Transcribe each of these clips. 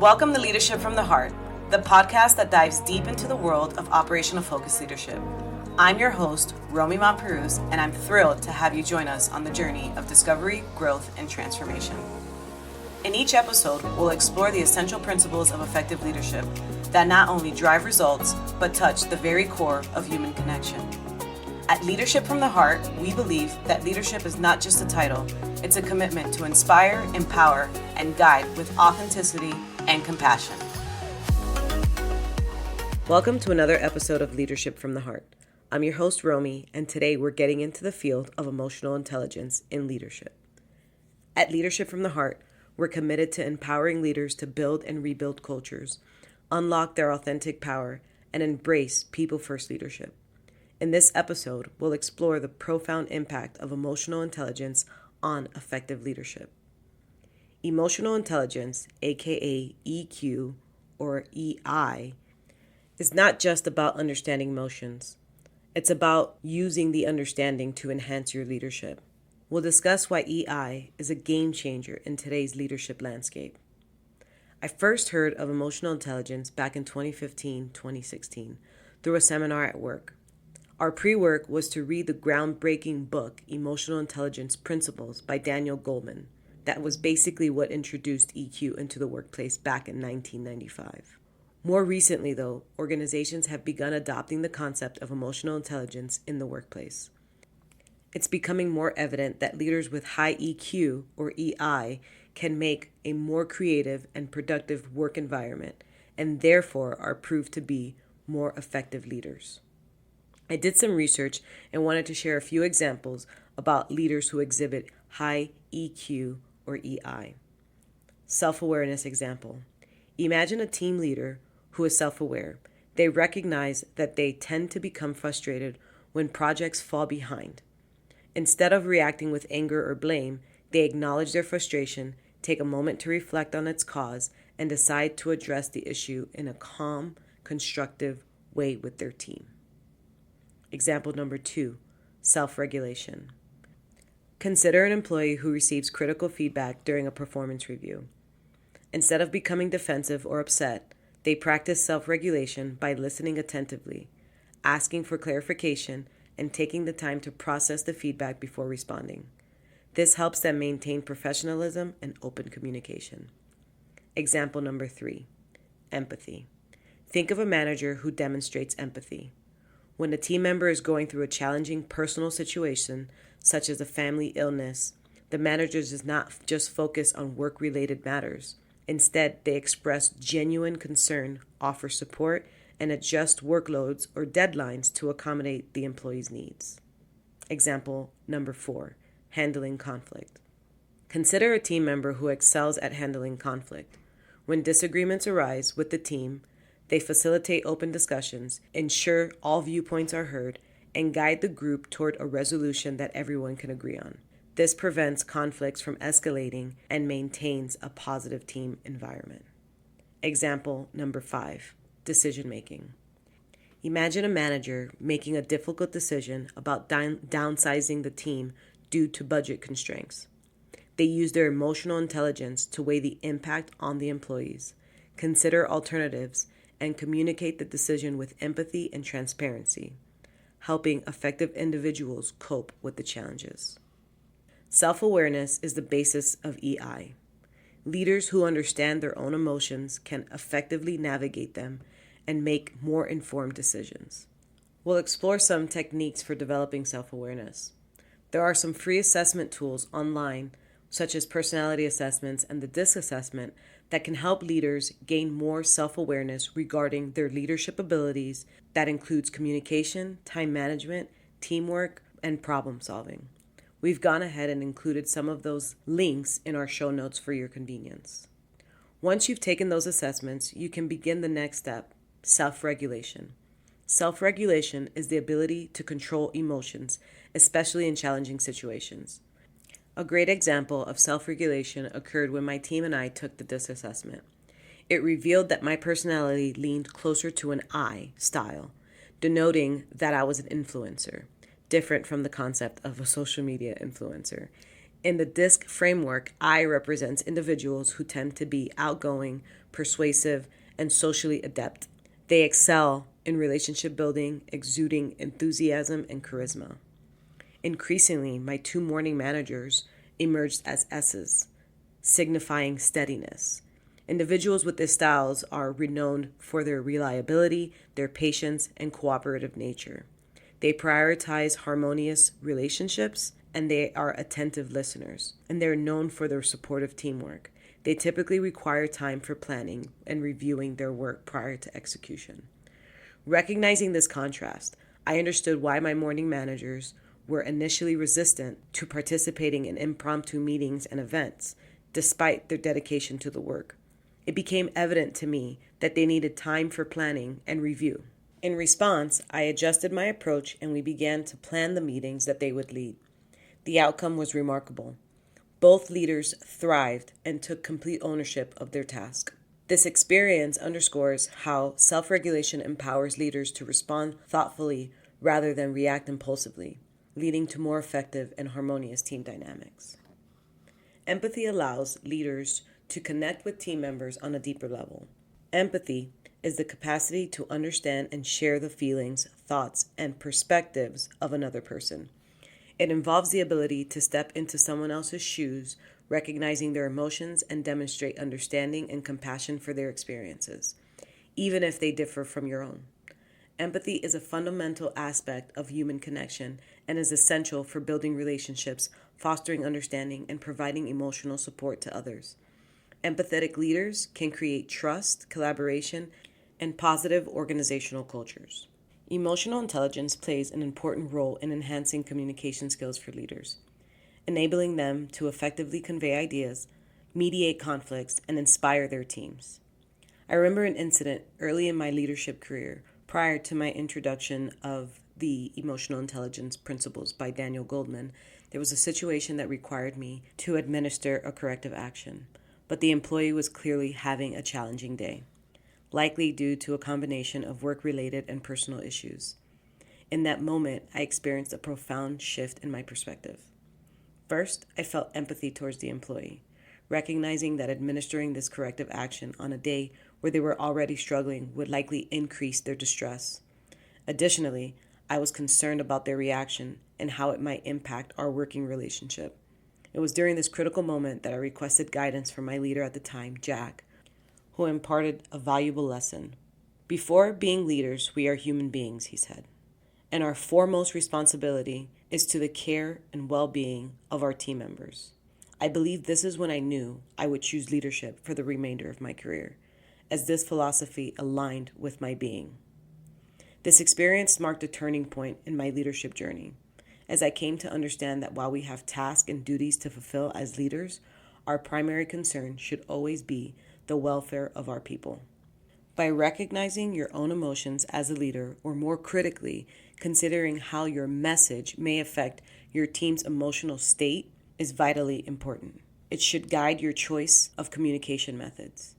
Welcome to Leadership from the Heart, the podcast that dives deep into the world of operational focus leadership. I'm your host, Romy Montperuz, and I'm thrilled to have you join us on the journey of discovery, growth, and transformation. In each episode, we'll explore the essential principles of effective leadership that not only drive results, but touch the very core of human connection. At Leadership from the Heart, we believe that leadership is not just a title, it's a commitment to inspire, empower, and guide with authenticity and compassion. Welcome to another episode of Leadership from the Heart. I'm your host, Romy, and today we're getting into the field of emotional intelligence in leadership. At Leadership from the Heart, we're committed to empowering leaders to build and rebuild cultures, unlock their authentic power, and embrace people-first leadership. In this episode, we'll explore the profound impact of emotional intelligence on effective leadership. Emotional intelligence, aka EQ or EI, is not just about understanding emotions. It's about using the understanding to enhance your leadership. We'll discuss why EI is a game changer in today's leadership landscape. I first heard of emotional intelligence back in 2015-2016 through a seminar at work. Our pre-work was to read the groundbreaking book, Emotional Intelligence Principles by Daniel Goleman. That was basically what introduced EQ into the workplace back in 1995. More recently, though, organizations have begun adopting the concept of emotional intelligence in the workplace. It's becoming more evident that leaders with high EQ, or EI, can make a more creative and productive work environment, and therefore are proved to be more effective leaders. I did some research and wanted to share a few examples about leaders who exhibit high EQ or EI. Self-awareness example. Imagine a team leader who is self-aware. They recognize that they tend to become frustrated when projects fall behind. Instead of reacting with anger or blame, they acknowledge their frustration, take a moment to reflect on its cause, and decide to address the issue in a calm, constructive way with their team. Example number 2, self-regulation. Consider an employee who receives critical feedback during a performance review. Instead of becoming defensive or upset, they practice self-regulation by listening attentively, asking for clarification, and taking the time to process the feedback before responding. This helps them maintain professionalism and open communication. Example number 3, empathy. Think of a manager who demonstrates empathy. When a team member is going through a challenging personal situation, such as a family illness, the manager does not just focus on work-related matters. Instead, they express genuine concern, offer support, and adjust workloads or deadlines to accommodate the employee's needs. Example number 4, handling conflict. Consider a team member who excels at handling conflict. When disagreements arise with the team, they facilitate open discussions, ensure all viewpoints are heard, and guide the group toward a resolution that everyone can agree on. This prevents conflicts from escalating and maintains a positive team environment. Example number 5, decision making. Imagine a manager making a difficult decision about downsizing the team due to budget constraints. They use their emotional intelligence to weigh the impact on the employees, consider alternatives, and communicate the decision with empathy and transparency, helping effective individuals cope with the challenges. Self-awareness is the basis of EI. Leaders who understand their own emotions can effectively navigate them and make more informed decisions. We'll explore some techniques for developing self-awareness. There are some free assessment tools online, such as personality assessments and the DISC assessment, that can help leaders gain more self-awareness regarding their leadership abilities. That includes communication, time management, teamwork, and problem solving. We've gone ahead and included some of those links in our show notes for your convenience. Once you've taken those assessments, you can begin the next step, self-regulation. Self-regulation is the ability to control emotions, especially in challenging situations. A great example of self-regulation occurred when my team and I took the DISC assessment. It revealed that my personality leaned closer to an I style, denoting that I was an influencer, different from the concept of a social media influencer. In the DISC framework, I represents individuals who tend to be outgoing, persuasive, and socially adept. They excel in relationship building, exuding enthusiasm and charisma. Increasingly, my two morning managers emerged as S's, signifying steadiness. Individuals with these styles are renowned for their reliability, their patience, and cooperative nature. They prioritize harmonious relationships and they are attentive listeners, and they're known for their supportive teamwork. They typically require time for planning and reviewing their work prior to execution. Recognizing this contrast, I understood why my morning managers were initially resistant to participating in impromptu meetings and events, despite their dedication to the work. It became evident to me that they needed time for planning and review. In response, I adjusted my approach and we began to plan the meetings that they would lead. The outcome was remarkable. Both leaders thrived and took complete ownership of their task. This experience underscores how self-regulation empowers leaders to respond thoughtfully rather than react impulsively, leading to more effective and harmonious team dynamics. Empathy allows leaders to connect with team members on a deeper level. Empathy is the capacity to understand and share the feelings, thoughts, and perspectives of another person. It involves the ability to step into someone else's shoes, recognizing their emotions and demonstrate understanding and compassion for their experiences, even if they differ from your own. Empathy is a fundamental aspect of human connection and is essential for building relationships, fostering understanding, and providing emotional support to others. Empathetic leaders can create trust, collaboration, and positive organizational cultures. Emotional intelligence plays an important role in enhancing communication skills for leaders, enabling them to effectively convey ideas, mediate conflicts, and inspire their teams. I remember an incident early in my leadership career prior to my introduction of the emotional intelligence principles by Daniel Goldman. There was a situation that required me to administer a corrective action, but the employee was clearly having a challenging day, likely due to a combination of work-related and personal issues. In that moment, I experienced a profound shift in my perspective. First, I felt empathy towards the employee, recognizing that administering this corrective action on a day where they were already struggling would likely increase their distress. Additionally, I was concerned about their reaction and how it might impact our working relationship. It was during this critical moment that I requested guidance from my leader at the time, Jack, who imparted a valuable lesson. Before being leaders, we are human beings, he said, and our foremost responsibility is to the care and well-being of our team members. I believe this is when I knew I would choose leadership for the remainder of my career, as this philosophy aligned with my being. This experience marked a turning point in my leadership journey, as I came to understand that while we have tasks and duties to fulfill as leaders, our primary concern should always be the welfare of our people. By recognizing your own emotions as a leader, or more critically, considering how your message may affect your team's emotional state, is vitally important. It should guide your choice of communication methods.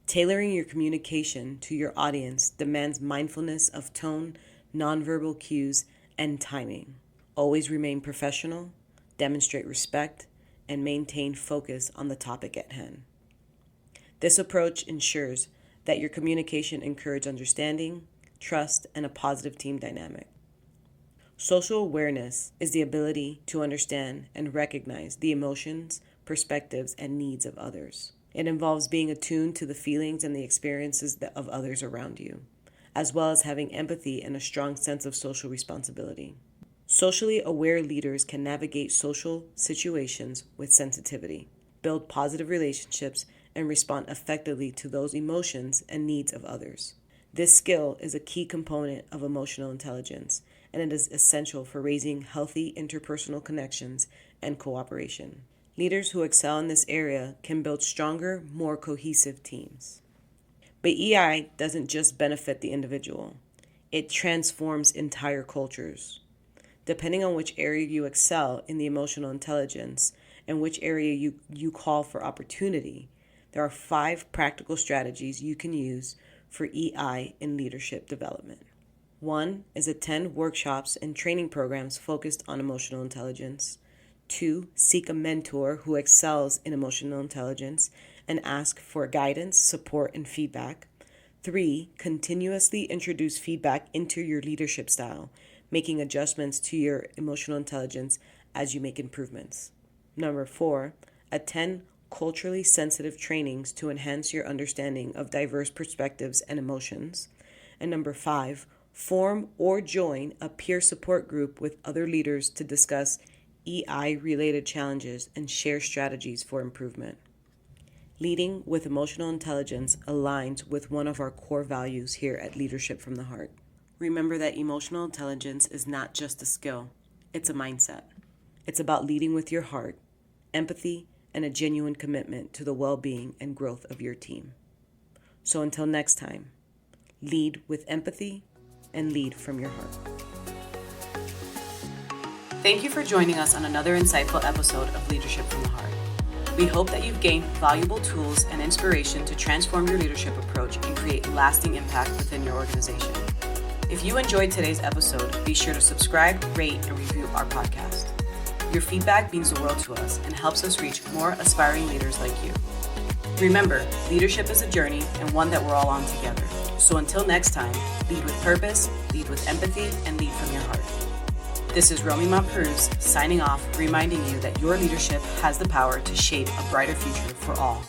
Tailoring your communication to your audience demands mindfulness of tone, nonverbal cues, and timing. Always remain professional, demonstrate respect, and maintain focus on the topic at hand. This approach ensures that your communication encourages understanding, trust, and a positive team dynamic. Social awareness is the ability to understand and recognize the emotions, perspectives, and needs of others. It involves being attuned to the feelings and the experiences of others around you, as well as having empathy and a strong sense of social responsibility. Socially aware leaders can navigate social situations with sensitivity, build positive relationships, and respond effectively to those emotions and needs of others. This skill is a key component of emotional intelligence, and it is essential for raising healthy interpersonal connections and cooperation. Leaders who excel in this area can build stronger, more cohesive teams. But EI doesn't just benefit the individual. It transforms entire cultures. Depending on which area you excel in the emotional intelligence and which area you call for opportunity, there are 5 practical strategies you can use for EI in leadership development. 1 is attend workshops and training programs focused on emotional intelligence. 2, seek a mentor who excels in emotional intelligence and ask for guidance, support, and feedback. 3, continuously introduce feedback into your leadership style, making adjustments to your emotional intelligence as you make improvements. Number 4, attend culturally sensitive trainings to enhance your understanding of diverse perspectives and emotions. And number 5, form or join a peer support group with other leaders to discuss EI-related challenges and share strategies for improvement. Leading with emotional intelligence aligns with one of our core values here at Leadership from the Heart. Remember that emotional intelligence is not just a skill, it's a mindset. It's about leading with your heart, empathy, and a genuine commitment to the well-being and growth of your team. So until next time, lead with empathy and lead from your heart. Thank you for joining us on another insightful episode of Leadership from the Heart. We hope that you've gained valuable tools and inspiration to transform your leadership approach and create lasting impact within your organization. If you enjoyed today's episode, be sure to subscribe, rate, and review our podcast. Your feedback means the world to us and helps us reach more aspiring leaders like you. Remember, leadership is a journey and one that we're all on together. So until next time, lead with purpose, lead with empathy, and lead from your heart. This is Romy Mapruz signing off, reminding you that your leadership has the power to shape a brighter future for all.